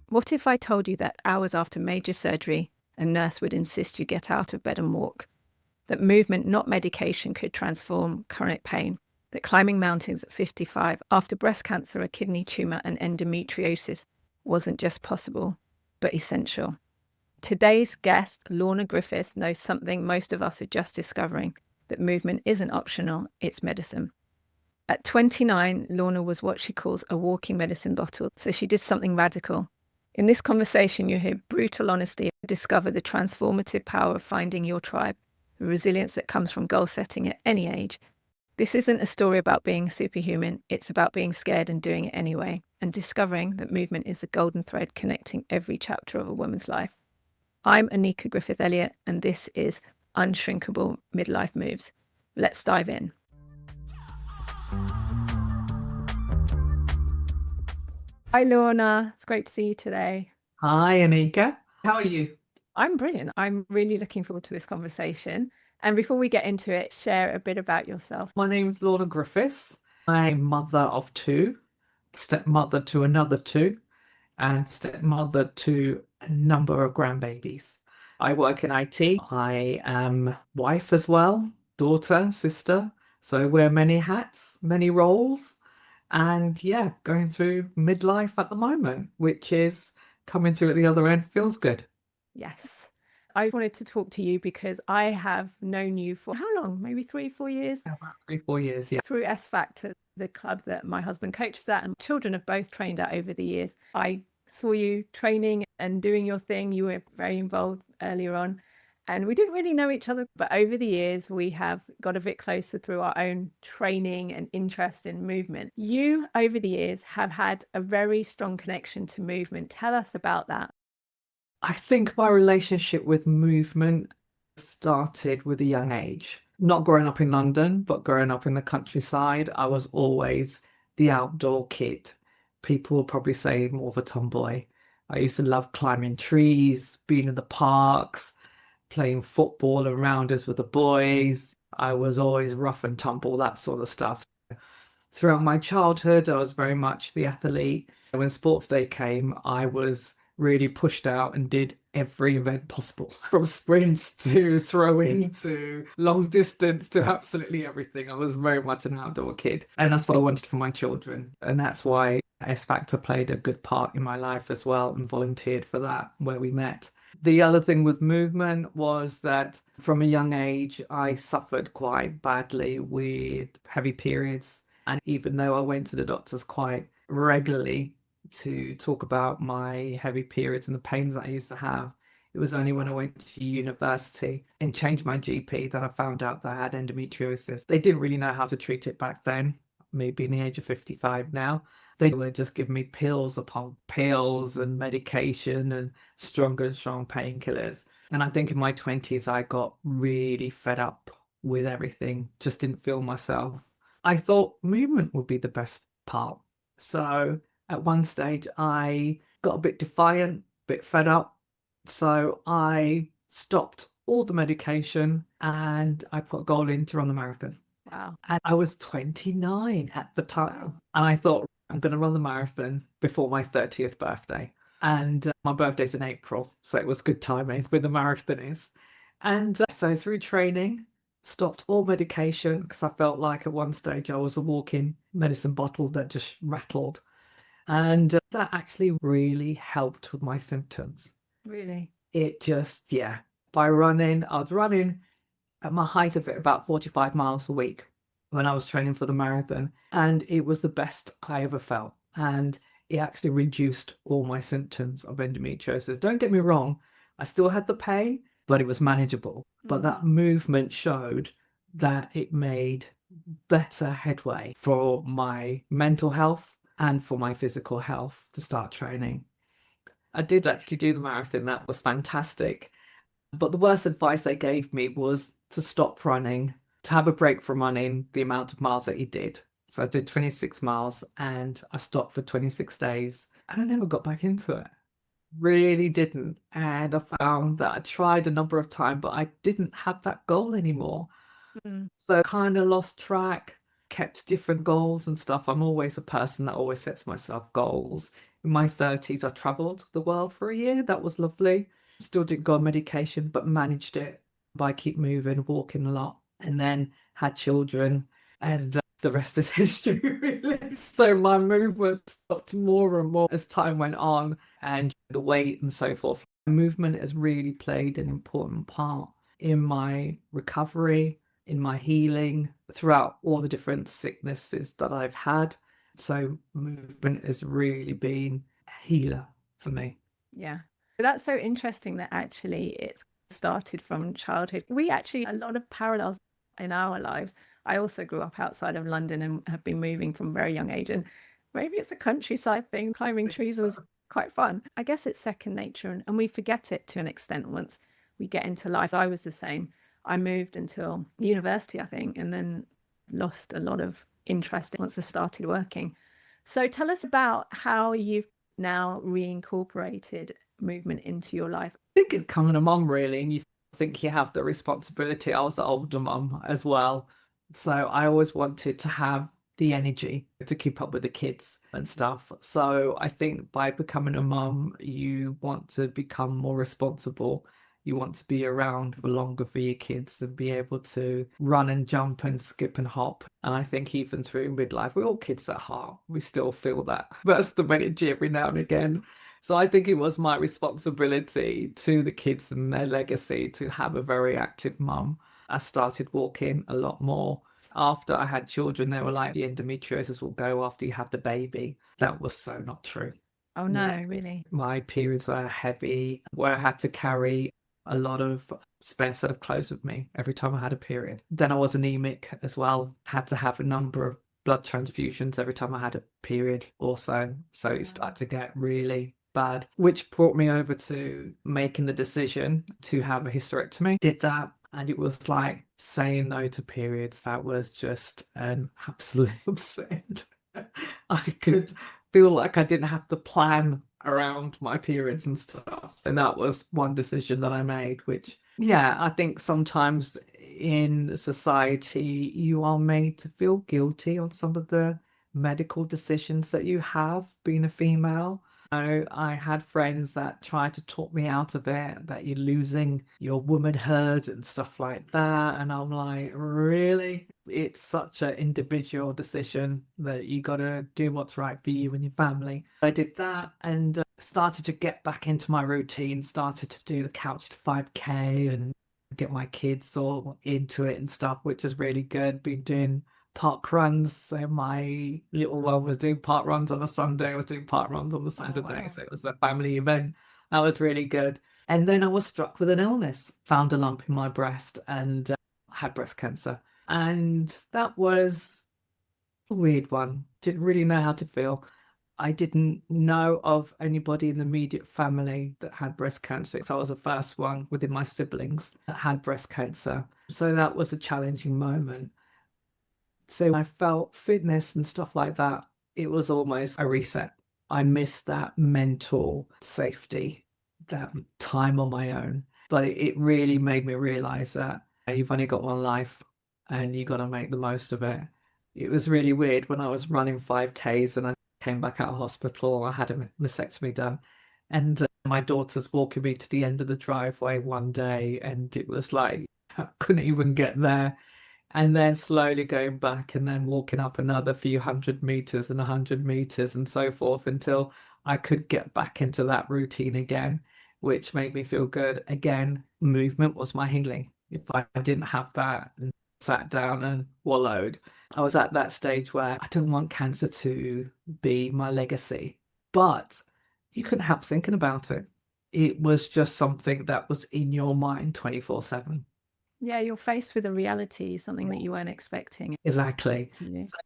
What if I told you that hours after major surgery, a nurse would insist you get out of bed and walk? That movement, not medication, could transform chronic pain? That climbing mountains at 55 after breast cancer, a kidney tumour, and endometriosis wasn't just possible, but essential? Today's guest, Lorna Griffiths, knows something most of us are just discovering, that movement isn't optional, it's medicine. At 29, Lorna was what she calls a walking medicine bottle, so she did something radical. In this conversation, you hear brutal honesty, discover the transformative power of finding your tribe, the resilience that comes from goal setting at any age. This isn't a story about being superhuman, it's about being scared and doing it anyway, and discovering that movement is the golden thread connecting every chapter of a woman's life. I'm Onika Griffith-Elliott, and this is Unshrinkable Midlife Moves. Let's dive in. Hi, Lorna. It's great to see you today. Hi, Anika. How are you? I'm brilliant. I'm really looking forward to this conversation. And before we get into it, share a bit about yourself. My name's Lorna Griffiths. I'm mother of two, stepmother to another two, and stepmother to a number of grandbabies. I work in IT. I am wife as well, daughter, sister. So I wear many hats, many roles. And yeah, going through midlife at the moment, which is coming through at the other end, feels good. Yes. I wanted to talk to you because I have known you for how long? Maybe 3-4 years? About 3-4 years, yeah. Through S Factor, the club that my husband coaches at and children have both trained at over the years. I saw you training and doing your thing. You were very involved earlier on. And we didn't really know each other, but over the years, we have got a bit closer through our own training and interest in movement. You, over the years, have had a very strong connection to movement. Tell us about that. I think my relationship with movement started with a young age. Not growing up in London, but growing up in the countryside, I was always the outdoor kid. People will probably say more of a tomboy. I used to love climbing trees, being in the parks, playing football and rounders with the boys. I was always rough and tumble, that sort of stuff. Throughout my childhood, I was very much the athlete. When sports day came, I was really pushed out and did every event possible, from sprints to throwing to long distance to absolutely everything. I was very much an outdoor kid, and that's what I wanted for my children. And that's why S Factor played a good part in my life as well, and volunteered for that where we met. The other thing with movement was that from a young age, I suffered quite badly with heavy periods. And even though I went to the doctors quite regularly to talk about my heavy periods and the pains that I used to have, it was only when I went to university and changed my GP that I found out that I had endometriosis. They didn't really know how to treat it back then, me being the age of 55 now. They were just giving me pills upon pills and medication and stronger and strong painkillers. And I think in my 20s, I got really fed up with everything, just didn't feel myself. I thought movement would be the best part. So at one stage, I got a bit defiant, a bit fed up. So I stopped all the medication and I put a goal in to run the marathon. Wow. And I was 29 at the time. And I thought, I'm going to run the marathon before my 30th birthday. And my birthday's in April. So it was good timing with the marathon is. And so through training, stopped all medication because I felt like at one stage I was a walking medicine bottle that just rattled. And that actually really helped with my symptoms. Really? It just, yeah, by running, I was running at my height of it about 45 miles a week when I was training for the marathon. And it was the best I ever felt. And it actually reduced all my symptoms of endometriosis. Don't get me wrong, I still had the pain, but it was manageable. But that movement showed that it made better headway for my mental health and for my physical health to start training. I did actually do the marathon. That was fantastic. But the worst advice they gave me was to stop running, to have a break from running the amount of miles that you did. So I did 26 miles and I stopped for 26 days and I never got back into it. Really didn't. And I found that I tried a number of times, but I didn't have that goal anymore. Mm. So kind of lost track. kept different goals and stuff. I'm always a person that always sets myself goals. In my 30s, I traveled the world for a year. That was lovely. Still didn't go on medication, but managed it by keep moving, walking a lot, and then had children. And the rest is history, really. So my movement stopped more and more as time went on, and the weight and so forth. Movement has really played an important part in my recovery, in my healing throughout all the different sicknesses that I've had. So movement has really been a healer for me. Yeah. That's so interesting that actually it's started from childhood. We actually, a lot of parallels in our lives. I also grew up outside of London and have been moving from a very young age. And maybe it's a countryside thing. Climbing trees was quite fun. I guess it's second nature, and we forget it to an extent once we get into life. I was the same. I moved until university, I think, and then lost a lot of interest once I started working. So tell us about how you've now reincorporated movement into your life. I think it's coming a mum, really, and you think you have the responsibility. I was the older mum as well. So I always wanted to have the energy to keep up with the kids and stuff. So I think by becoming a mum, you want to become more responsible. You want to be around for longer for your kids and be able to run and jump and skip and hop. And I think even through midlife, we're all kids at heart. We still feel that burst of energy every now and again. So I think it was my responsibility to the kids and their legacy to have a very active mum. I started walking a lot more. After I had children, they were like, the endometriosis will go after you have the baby. That was so not true. Oh, no, really? My periods were heavy, where I had to carry a lot of spare set of clothes with me every time I had a period. Then I was anemic as well, had to have a number of blood transfusions every time I had a period also. So it started to get really bad, which brought me over to making the decision to have a hysterectomy. Did that, and it was like saying no to periods. That was just an absolute upset. I could feel like I didn't have to plan around my periods and stuff. And that was one decision that I made, which, yeah, I think sometimes in society you are made to feel guilty on some of the medical decisions that you have being a female. I had friends that tried to talk me out of it, that you're losing your womanhood and stuff like that. And I'm like, really? It's such an individual decision that you got to do what's right for you and your family. I did that and started to get back into my routine, started to do the couch to 5K and get my kids all into it and stuff, which is really good. Been doing park runs. So my little one was doing park runs on a Sunday, I was doing park runs on the Saturday. wow. So it was a family event. That was really good. And then I was struck with an illness, found a lump in my breast and had breast cancer. And that was a weird one. Didn't really know how to feel. I didn't know of anybody in the immediate family that had breast cancer. So I was the first one within my siblings that had breast cancer. So that was a challenging moment. So I felt fitness and stuff like that. It was almost a reset. I missed that mental safety, that time on my own. But it really made me realize that you've only got one life and you got to make the most of it. It was really weird when I was running 5Ks and I came back out of hospital. I had a mastectomy done. And my daughter's walking me to the end of the driveway one day, and it was like, I couldn't even get there. And then slowly going back and then walking up another few 100 meters and 100 meters and so forth until I could get back into that routine again, which made me feel good. Again, movement was my healing. If I didn't have that and sat down and wallowed, I was at that stage where I don't want cancer to be my legacy. But you couldn't help thinking about it. It was just something that was in your mind 24/7. Yeah, you're faced with a reality, something that you weren't expecting. Exactly. Yeah. So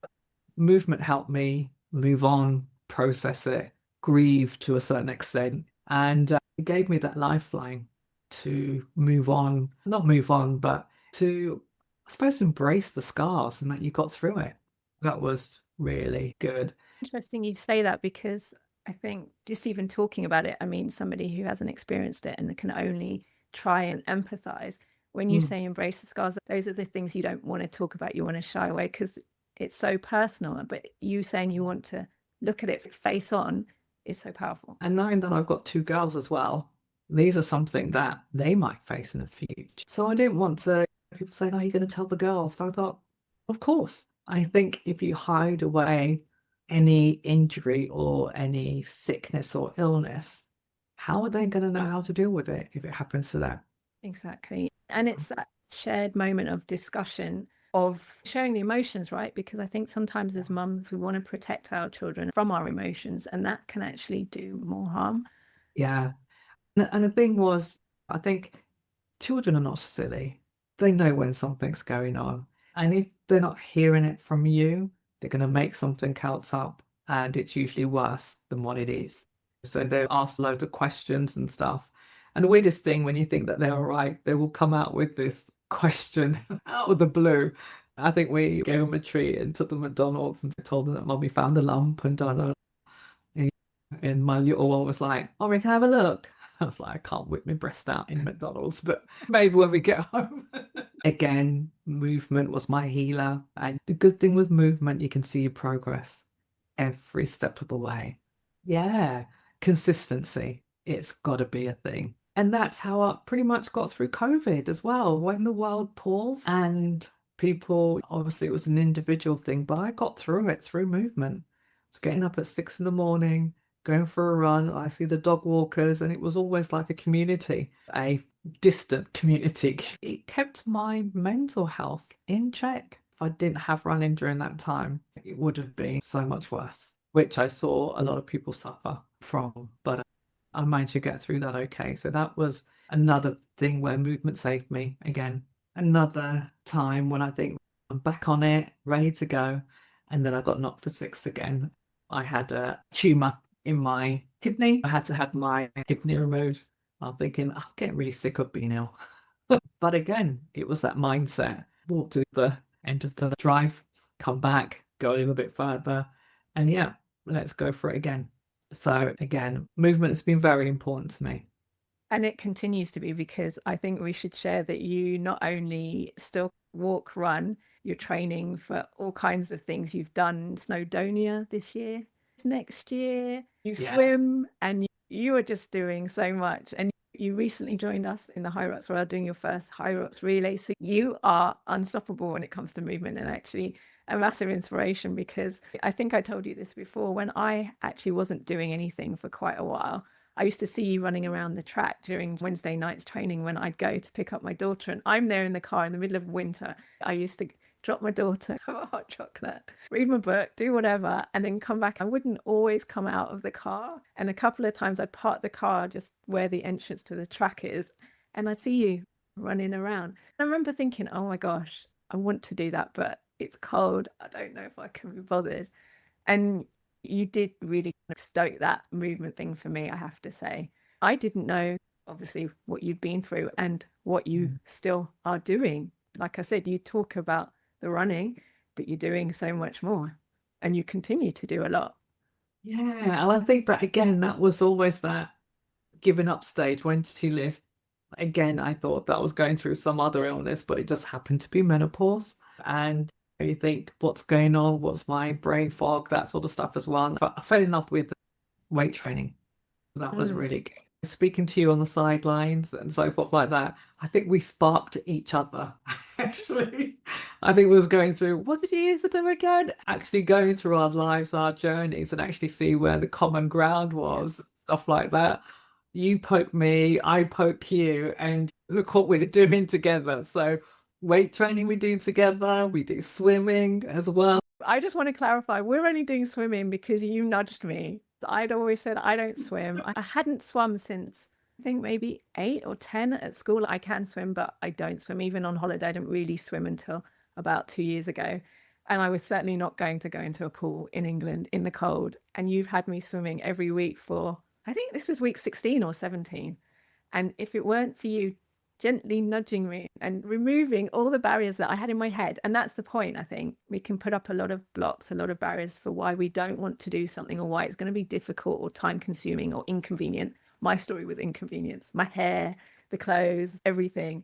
movement helped me move on, process it, grieve to a certain extent, and it gave me that lifeline to move on, not move on, but to, I suppose, embrace the scars and that you got through it. That was really good. Interesting you say that, because I think just even talking about it, I mean, somebody who hasn't experienced it and can only try and empathize. When you Mm. say embrace the scars, those are the things you don't want to talk about. You want to shy away because it's so personal, but you saying you want to look at it face on is so powerful. And knowing that I've got two girls as well, these are something that they might face in the future. So I didn't want to, people saying, are you going to tell the girls? But I thought, of course. I think if you hide away any injury or any sickness or illness, how are they going to know how to deal with it if it happens to them? Exactly. And it's that shared moment of discussion, of sharing the emotions, right? Because I think sometimes as mums, we want to protect our children from our emotions, and that can actually do more harm. Yeah. And the thing was, I think children are not silly. They know when something's going on. And if they're not hearing it from you, they're going to make something else up. And it's usually worse than what it is. So they'll ask loads of questions and stuff. And the weirdest thing, when you think that they're all right, they will come out with this question out of the blue. I think we gave them a treat and took them to McDonald's and told them that Mummy found a lump and done. And my little one was like, oh, we can have a look. I was like, I can't whip my breast out in McDonald's, but maybe when we get home. Again, movement was my healer. And the good thing with movement, you can see your progress every step of the way. Yeah, consistency. It's got to be a thing. And that's how I pretty much got through COVID as well. When the world paused and people, obviously it was an individual thing, but I got through it through movement. I was getting up at 6 in the morning, going for a run. I see the dog walkers, and it was always like a community, a distant community. It kept my mental health in check. If I didn't have running during that time, it would have been so much worse, which I saw a lot of people suffer from. But I managed to get through that okay. So that was another thing where movement saved me again. Another time when I think I'm back on it, ready to go. And then I got knocked for six again. I had a tumour in my kidney. I had to have my kidney removed. I'm thinking, I'm getting really sick of being ill. But again, it was that mindset. Walk to the end of the drive, come back, go a little bit further, and yeah, let's go for it again. So again, movement has been very important to me. And it continues to be, because I think we should share that you not only still walk, run, you're training for all kinds of things. You've done Snowdonia this year, next year, you swim, and you are just doing so much. And you recently joined us in the High Rocks World doing your first High Rocks relay. So you are unstoppable when it comes to movement, and actually a massive inspiration, because I think I told you this before, when I actually wasn't doing anything for quite a while, I used to see you running around the track during Wednesday nights training when I'd go to pick up my daughter, and I'm there in the car in the middle of winter. I used to drop my daughter, have a hot chocolate, read my book, do whatever, and then come back. I wouldn't always come out of the car. And a couple of times I'd park the car just where the entrance to the track is, and I'd see you running around. I remember thinking, oh my gosh, I want to do that, but it's cold. I don't know if I can be bothered. And you did really stoke that movement thing for me, I have to say. I didn't know, obviously, what you'd been through and what you still are doing. Like I said, you talk about the running, but you're doing so much more, and you continue to do a lot. Yeah, and I think that again, that was always that giving up stage when she lived. Again, I thought that I was going through some other illness, but it just happened to be menopause. And you think, what's going on? What's my brain fog? That sort of stuff as well. But I fell in love with weight training. That was really good. Speaking to you on the sidelines and so forth like that, I think we sparked each other, actually. I think we was going through, what did you used to do again? Actually going through our lives, our journeys, and actually see where the common ground was, stuff like that. You poke me, I poke you, and look what we're doing together. So weight training we do together, we do swimming as well. I just want to clarify, we're only doing swimming because you nudged me. I'd always said I don't swim. I hadn't swum since I think maybe 8 or 10 at school. I can swim, but I don't swim. Even on holiday, I didn't really swim until about 2 years ago. And I was certainly not going to go into a pool in England in the cold. And you've had me swimming every week for, I think this was week 16 or 17. And if it weren't for you gently nudging me and removing all the barriers that I had in my head. And that's the point, I think. We can put up a lot of blocks, a lot of barriers for why we don't want to do something, or why it's going to be difficult or time consuming or inconvenient. My story was inconvenience, my hair, the clothes, everything.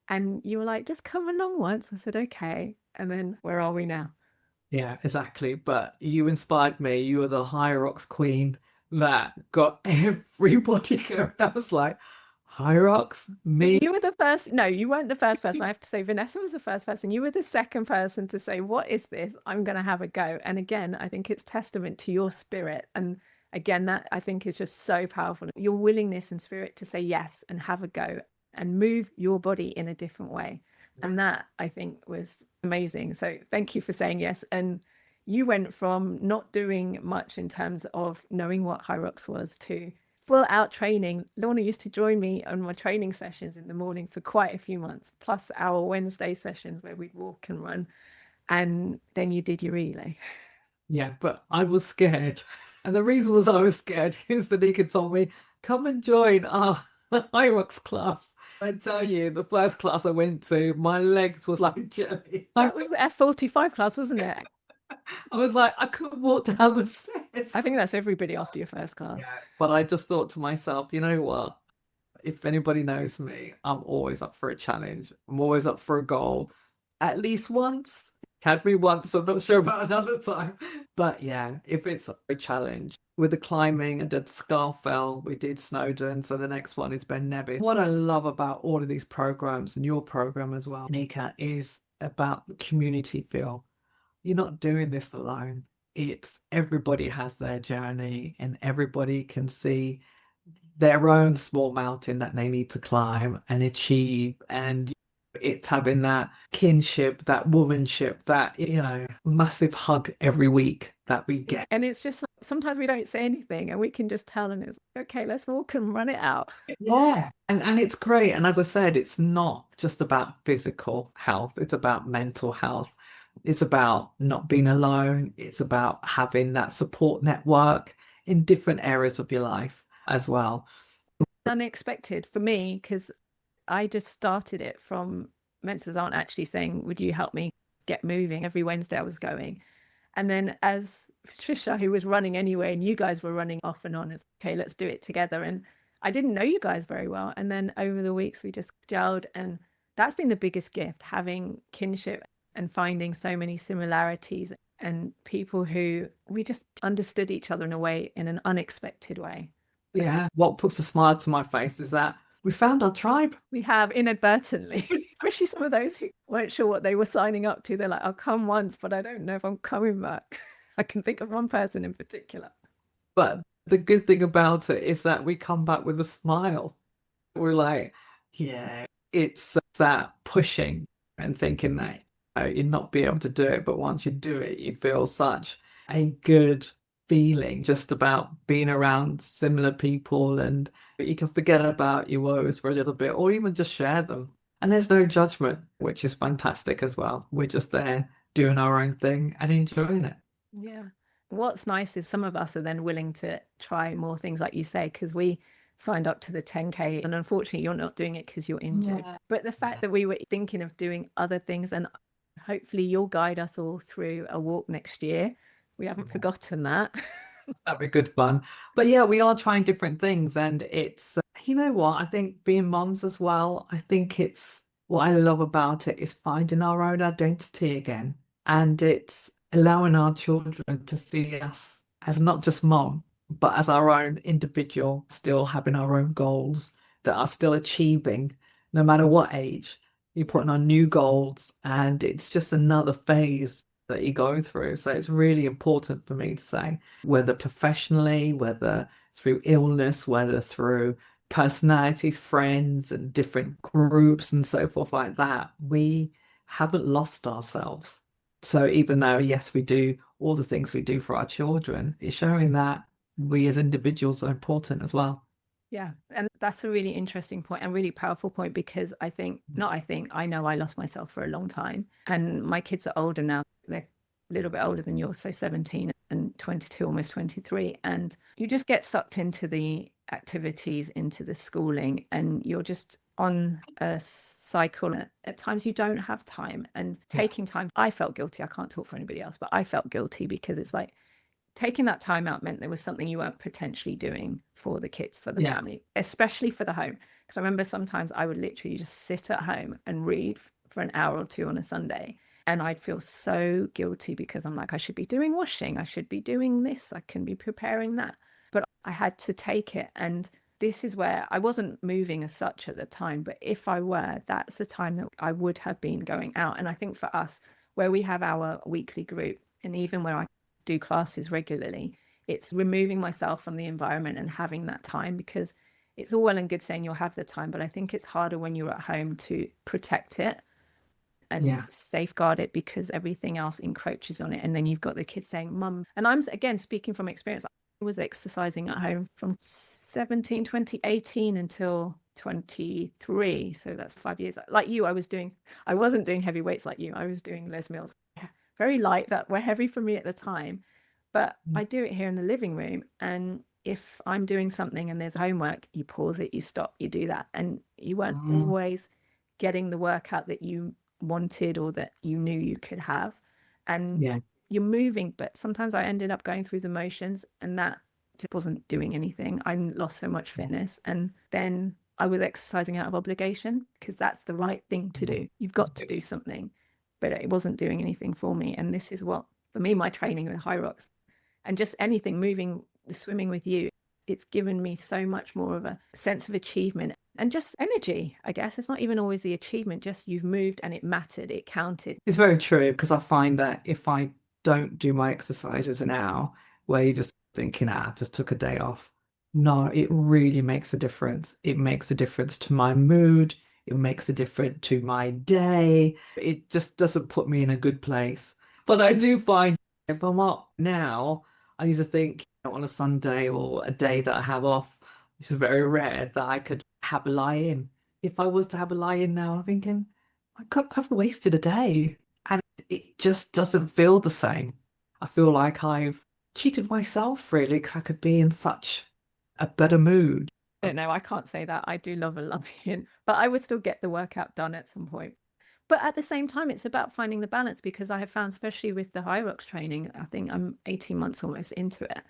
And you were like, just come along once. I said, okay. And then where are we now? Yeah, exactly. But you inspired me. You were the high rocks queen that got everybody going. I was like, high rocks, But me. you were the first, no, you weren't the first person. I have to say, Vanessa was the first person. You were the second person to say, what is this? I'm going to have a go. And again, I think it's testament to your spirit. And again, that I think is just so powerful. Your willingness and spirit to say yes and have a go and move your body in a different way. And that I think was amazing. So thank you for saying yes. And you went from not doing much in terms of knowing what High Rocks was to full out training. Lorna used to join me on my training sessions in the morning for quite a few months, plus our Wednesday sessions where we'd walk and run. And then you did your relay. Yeah, but I was scared. And the reason was I was scared is that Nika told me, come and join our high rocks class. I tell you, the first class I went to, my legs was like jelly. That was the F45 class, wasn't it? I was like, I couldn't walk down the stairs. I think that's everybody after your first class. Yeah. But I just thought to myself, you know what? If anybody knows me, I'm always up for a challenge. I'm always up for a goal. At least once. Had me once, I'm not sure about another time. But yeah, if it's a challenge. With the climbing, I did Scarfell, we did Snowdon, so the next one is Ben Nevis. What I love about all of these programs and your program as well, Nika, is about the community feel. You're not doing this alone. It's everybody has their journey and everybody can see their own small mountain that they need to climb and achieve. And it's having that kinship, that womanship, that, massive hug every week that we get. And it's just sometimes we don't say anything and we can just tell, and it's okay, let's walk and run it out. Yeah. And it's great. And as I said, it's not just about physical health, it's about mental health. It's about not being alone. It's about having that support network in different areas of your life as well. Unexpected for me because I just started it from Mensa's aunt actually saying, would you help me get moving? Every Wednesday I was going. And then as Patricia, who was running anyway, and you guys were running off and on, it's okay, let's do it together. And I didn't know you guys very well. And then over the weeks, we just gelled. And that's been the biggest gift, having kinship and finding so many similarities and people who we just understood each other in a way, in an unexpected way. Yeah. What puts a smile to my face is that we found our tribe. We have inadvertently, especially some of those who weren't sure what they were signing up to. They're like, I'll come once, but I don't know if I'm coming back. I can think of one person in particular. But the good thing about it is that we come back with a smile. We're like, yeah, it's that pushing and thinking that you'd not be able to do it. But once you do it, you feel such a good feeling just about being around similar people, and you can forget about your woes for a little bit or even just share them. And there's no judgment, which is fantastic as well. We're just there doing our own thing and enjoying it. Yeah. What's nice is some of us are then willing to try more things, like you say, because we signed up to the 10K and unfortunately you're not doing it because you're injured. Yeah. But the fact that we were thinking of doing other things, and hopefully you'll guide us all through a walk next year. We haven't forgotten that. That'd be good fun. But yeah, we are trying different things. And it's, you know what? I think being mums as well, I think it's what I love about it is finding our own identity again. And it's allowing our children to see us as not just mom, but as our own individual, still having our own goals that are still achieving no matter what age. You're putting on new goals, and it's just another phase that you go through. So it's really important for me to say, whether professionally, whether through illness, whether through personalities, friends, and different groups and so forth like that, we haven't lost ourselves. So even though, yes, we do all the things we do for our children, it's showing that we as individuals are important as well. Yeah. And that's a really interesting point and really powerful point, because I know I lost myself for a long time. And my kids are older now. They're a little bit older than yours, so 17 and 22, almost 23. And you just get sucked into the activities, into the schooling, and you're just on a cycle. At times you don't have time, and taking time. I felt guilty. I can't talk for anybody else, but I felt guilty because it's like, taking that time out meant there was something you weren't potentially doing for the kids, for the family, especially for the home. Because I remember sometimes I would literally just sit at home and read for an hour or two on a Sunday. And I'd feel so guilty because I'm like, I should be doing washing, I should be doing this, I can be preparing that. But I had to take it. And this is where I wasn't moving as such at the time. But if I were, that's the time that I would have been going out. And I think for us, where we have our weekly group, and even where I do classes regularly, it's removing myself from the environment and having that time, because it's all well and good saying you'll have the time, but I think it's harder when you're at home to protect it and Yeah. safeguard it, because everything else encroaches on it. And then you've got the kids saying, Mum, and I'm again speaking from experience, I was exercising at home from 2018 until 23. So that's 5 years. Like you, I wasn't doing heavy weights like you. I was doing Les Mills, very light, that were heavy for me at the time. But I do it here in the living room. And if I'm doing something and there's homework, you pause it, you stop, you do that. And you weren't always getting the workout that you wanted or that you knew you could have. And Yeah. you're moving, but sometimes I ended up going through the motions, and that just wasn't doing anything. I lost so much fitness. And then I was exercising out of obligation, because that's the right thing to do. You've got to do something, but it wasn't doing anything for me. And this is what, for me, my training with High Rocks and just anything moving, the swimming with you, it's given me so much more of a sense of achievement and just energy, I guess. It's not even always the achievement, just you've moved and it mattered, it counted. It's very true, because I find that if I don't do my exercises now, where you just thinking, just took a day off. No, it really makes a difference. It makes a difference to my mood. It makes a difference to my day. It just doesn't put me in a good place. But I do find if I'm up now, I used to think on a Sunday or a day that I have off, it's very rare that I could have a lie in. If I was to have a lie in now, I'm thinking, I've wasted a day, and it just doesn't feel the same. I feel like I've cheated myself, really, because I could be in such a better mood. I don't know, I can't say that. I do love a lie-in, but I would still get the workout done at some point. But at the same time, it's about finding the balance, because I have found, especially with the High Rocks training, I think I'm 18 months almost into it,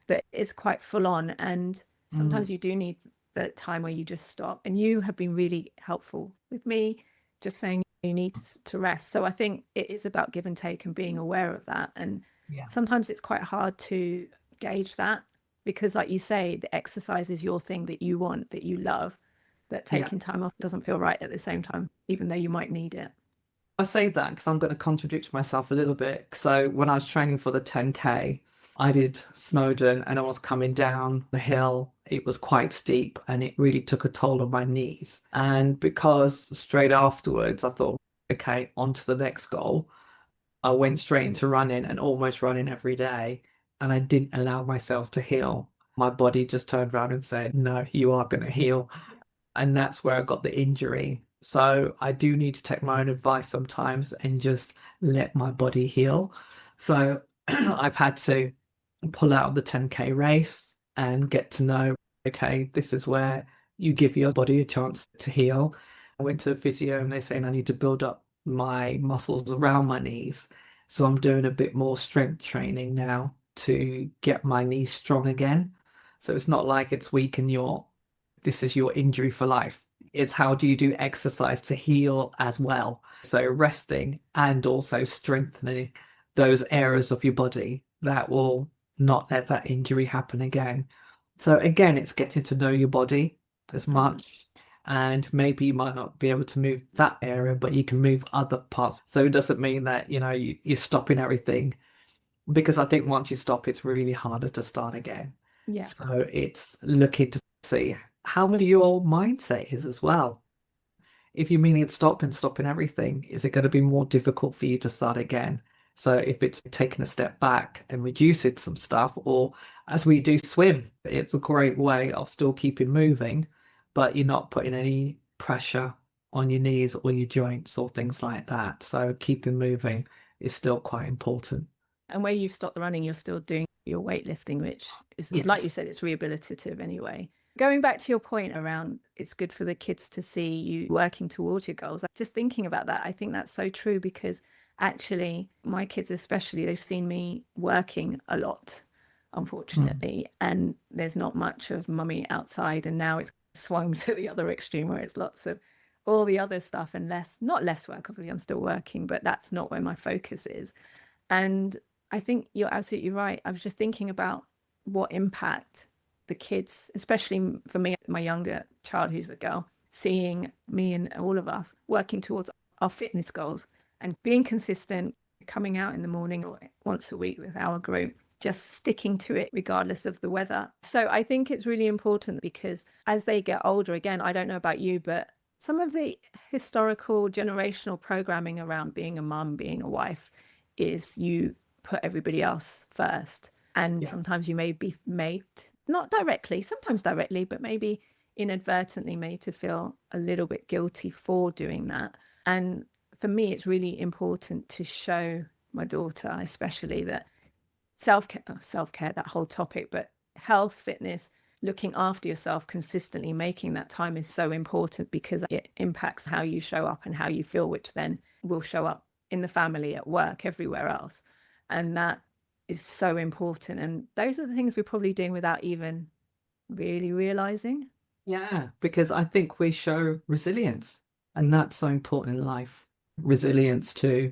that it's quite full on. And sometimes you do need the time where you just stop. And you have been really helpful with me, just saying you need to rest. So I think it is about give and take and being aware of that. And Yeah. sometimes it's quite hard to gauge that, because, like you say, the exercise is your thing that you want, that you love, but taking time off doesn't feel right at the same time, even though you might need it. I say that because I'm going to contradict myself a little bit. So when I was training for the 10K, I did Snowdon and I was coming down the hill. It was quite steep and it really took a toll on my knees. And because straight afterwards, I thought, okay, on to the next goal. I went straight into running and almost running every day. And I didn't allow myself to heal. My body just turned around and said, no, you are going to heal. And that's where I got the injury. So I do need to take my own advice sometimes and just let my body heal. So I've had to pull out of the 10K race and get to know, okay, this is where you give your body a chance to heal. I went to the physio and they're saying I need to build up my muscles around my knees. So I'm doing a bit more strength training now to get my knees strong again. So it's not like it's weak and this is your injury for life. It's how do you do exercise to heal as well. So resting and also strengthening those areas of your body that will not let that injury happen again. So again, it's getting to know your body as much. And maybe you might not be able to move that area, but you can move other parts. So it doesn't mean that, you're stopping everything, because I think once you stop, it's really harder to start again. Yeah. So it's looking to see how your mindset is as well. If you mean it stopping everything, is it going to be more difficult for you to start again? So if it's taking a step back and reducing some stuff, or as we do swim, it's a great way of still keeping moving, but you're not putting any pressure on your knees or your joints or things like that. So keeping moving is still quite important. And where you've stopped running, you're still doing your weightlifting, which is, like you said, it's rehabilitative anyway. Going back to your point around it's good for the kids to see you working towards your goals, just thinking about that, I think that's so true, because actually my kids especially, they've seen me working a lot, unfortunately, and there's not much of mummy outside. And now it's swung to the other extreme where it's lots of all the other stuff and not less work. Obviously, I'm still working, but that's not where my focus is. And I think you're absolutely right. I was just thinking about what impact the kids, especially for me, my younger child who's a girl, seeing me and all of us working towards our fitness goals and being consistent, coming out in the morning or once a week with our group, just sticking to it regardless of the weather. So I think it's really important because as they get older, again, I don't know about you, but some of the historical generational programming around being a mum, being a wife, is you put everybody else first. And sometimes you may be made, not directly, sometimes directly, but maybe inadvertently made to feel a little bit guilty for doing that. And for me, it's really important to show my daughter, especially, that self-care, that whole topic, but health, fitness, looking after yourself consistently, making that time is so important because it impacts how you show up and how you feel, which then will show up in the family, at work, everywhere else. And that is so important. And those are the things we're probably doing without even really realizing. Yeah, because I think we show resilience, and that's so important in life. Resilience to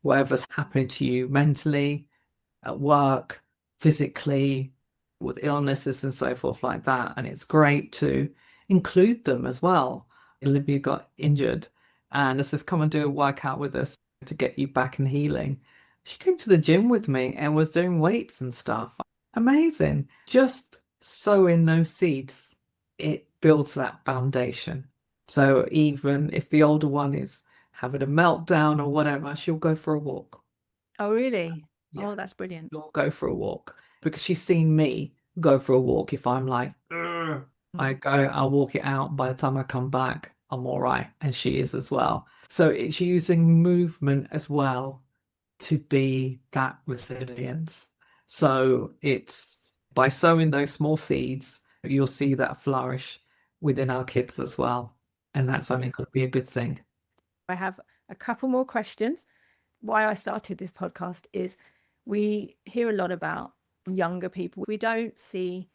whatever's happening to you mentally, at work, physically, with illnesses and so forth like that. And it's great to include them as well. Olivia got injured and says, come and do a workout with us to get you back in healing. She came to the gym with me and was doing weights and stuff. Amazing. Just sowing those seeds, it builds that foundation. So even if the older one is having a meltdown or whatever, she'll go for a walk. Oh, really? Yeah. Oh, that's brilliant. She'll go for a walk because she's seen me go for a walk. If I'm like, I go, I'll walk it out. By the time I come back, I'm all right. And she is as well. So it's using movement as well to be that resilience. So it's by sowing those small seeds, you'll see that flourish within our kids as well. And that's only going to be a good thing. I have a couple more questions. Why I started this podcast is we hear a lot about younger people. We don't see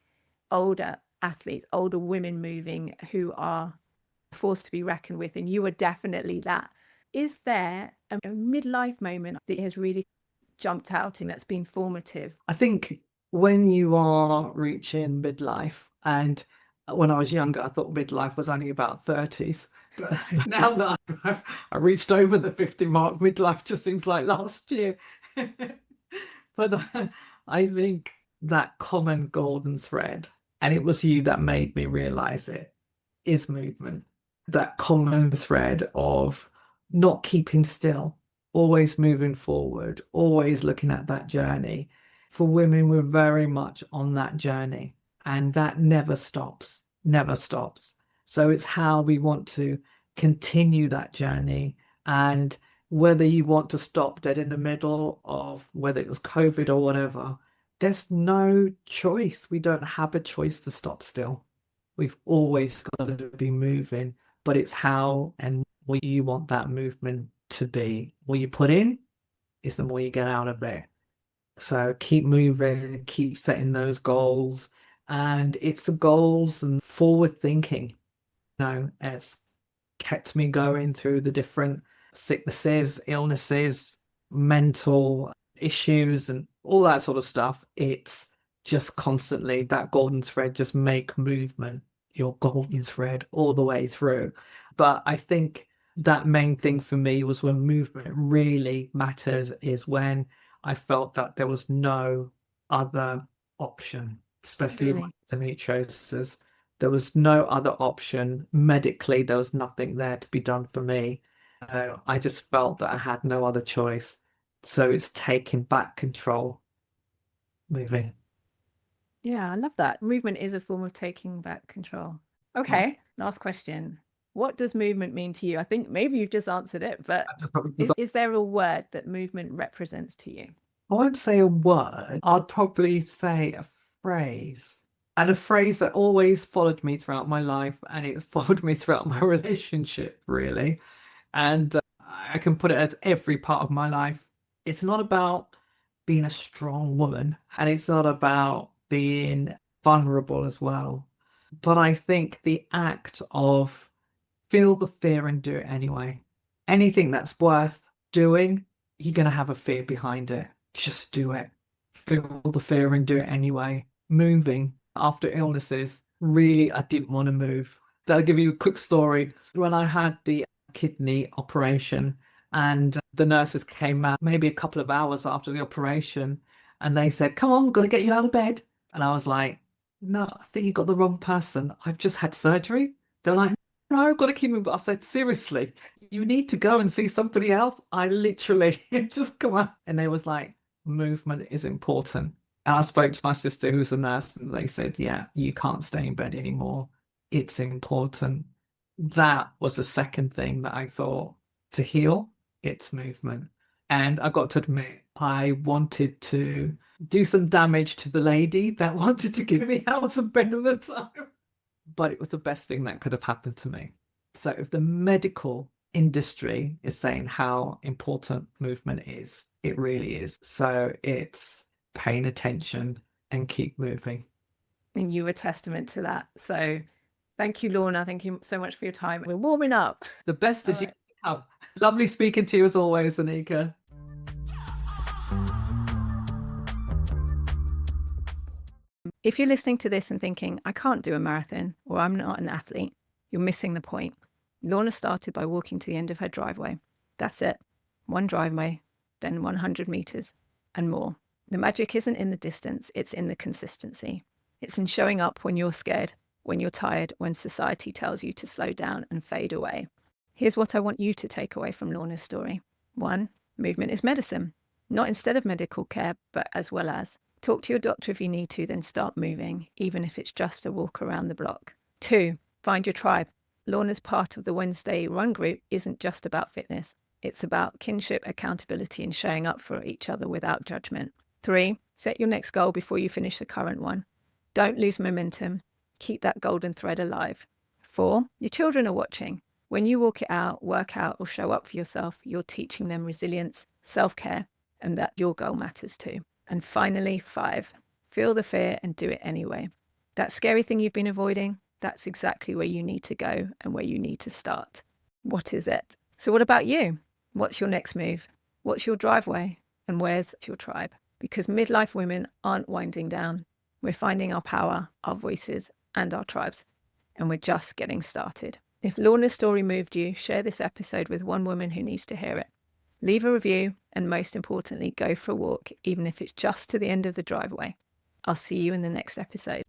older athletes, older women moving who are forced to be reckoned with. And you are definitely that. Is there a midlife moment that has really jumped out and that's been formative? I think when you are reaching midlife, and when I was younger, I thought midlife was only about 30s. But now that I reached over the 50 mark, midlife just seems like last year. But I think that common golden thread, and it was you that made me realize it, is movement. That common thread of not keeping still, always moving forward, always looking at that journey. For women, we're very much on that journey, and that never stops, never stops. So it's how we want to continue that journey. And whether you want to stop dead in the middle of whether it was COVID or whatever, there's no choice. We don't have a choice to stop still. We've always got to be moving, but it's how and what you want that movement to be. What you put in is the more you get out of it. So keep moving, keep setting those goals. And it's the goals and forward thinking. It's kept me going through the different sicknesses, illnesses, mental issues, and all that sort of stuff. It's just constantly that golden thread, just make movement your golden thread all the way through. But I think that main thing for me was when movement really mattered, is when I felt that there was no other option, especially in my endometriosis. There was no other option. Medically, there was nothing there to be done for me. I just felt that I had no other choice. So it's taking back control, moving. Yeah, I love that. Movement is a form of taking back control. Okay, last question. What does movement mean to you? I think maybe you've just answered it, but is there a word that movement represents to you? I won't say a word. I'd probably say a phrase. And a phrase that always followed me throughout my life, and it's followed me throughout my relationship, really. And I can put it as every part of my life. It's not about being a strong woman, and it's not about being vulnerable as well. But I think the act of Feel the fear and do it anyway. Anything that's worth doing, you're going to have a fear behind it. Just do it. Feel the fear and do it anyway. Moving after illnesses, really, I didn't want to move. I'll give you a quick story. When I had the kidney operation, and the nurses came out maybe a couple of hours after the operation, and they said, "Come on, got to get you out of bed." And I was like, "No, I think you got the wrong person. I've just had surgery." They're like, "No, I've got to keep moving." I said, "Seriously, you need to go and see somebody else." I literally just come out, and they was like, "Movement is important." And I spoke to my sister who's a nurse, and they said, "Yeah, you can't stay in bed anymore. It's important." That was the second thing that I thought, to heal, it's movement. And I got to admit, I wanted to do some damage to the lady that wanted to give me out of bed all the time. But it was the best thing that could have happened to me. So if the medical industry is saying how important movement is, it really is. So it's paying attention and keep moving. And you were testament to that. So thank you, Lorna. Thank you so much for your time. We're warming up. The best as you have. Lovely speaking to you as always, Onika. If you're listening to this and thinking, I can't do a marathon or I'm not an athlete, you're missing the point. Lorna started by walking to the end of her driveway. That's it. One driveway, then 100 meters and more. The magic isn't in the distance, it's in the consistency. It's in showing up when you're scared, when you're tired, when society tells you to slow down and fade away. Here's what I want you to take away from Lorna's story. 1, movement is medicine. Not instead of medical care, but as well as. Talk to your doctor if you need to, then start moving, even if it's just a walk around the block. 2, find your tribe. Lorna's part of the Wednesday run group isn't just about fitness. It's about kinship, accountability, and showing up for each other without judgment. 3, set your next goal before you finish the current one. Don't lose momentum. Keep that golden thread alive. 4, your children are watching. When you walk it out, work out, or show up for yourself, you're teaching them resilience, self-care, and that your goal matters too. And finally, 5, feel the fear and do it anyway. That scary thing you've been avoiding, that's exactly where you need to go and where you need to start. What is it? So what about you? What's your next move? What's your driveway? And where's your tribe? Because midlife women aren't winding down. We're finding our power, our voices, and our tribes. And we're just getting started. If Lorna's story moved you, share this episode with one woman who needs to hear it. Leave a review, and most importantly, go for a walk, even if it's just to the end of the driveway. I'll see you in the next episode.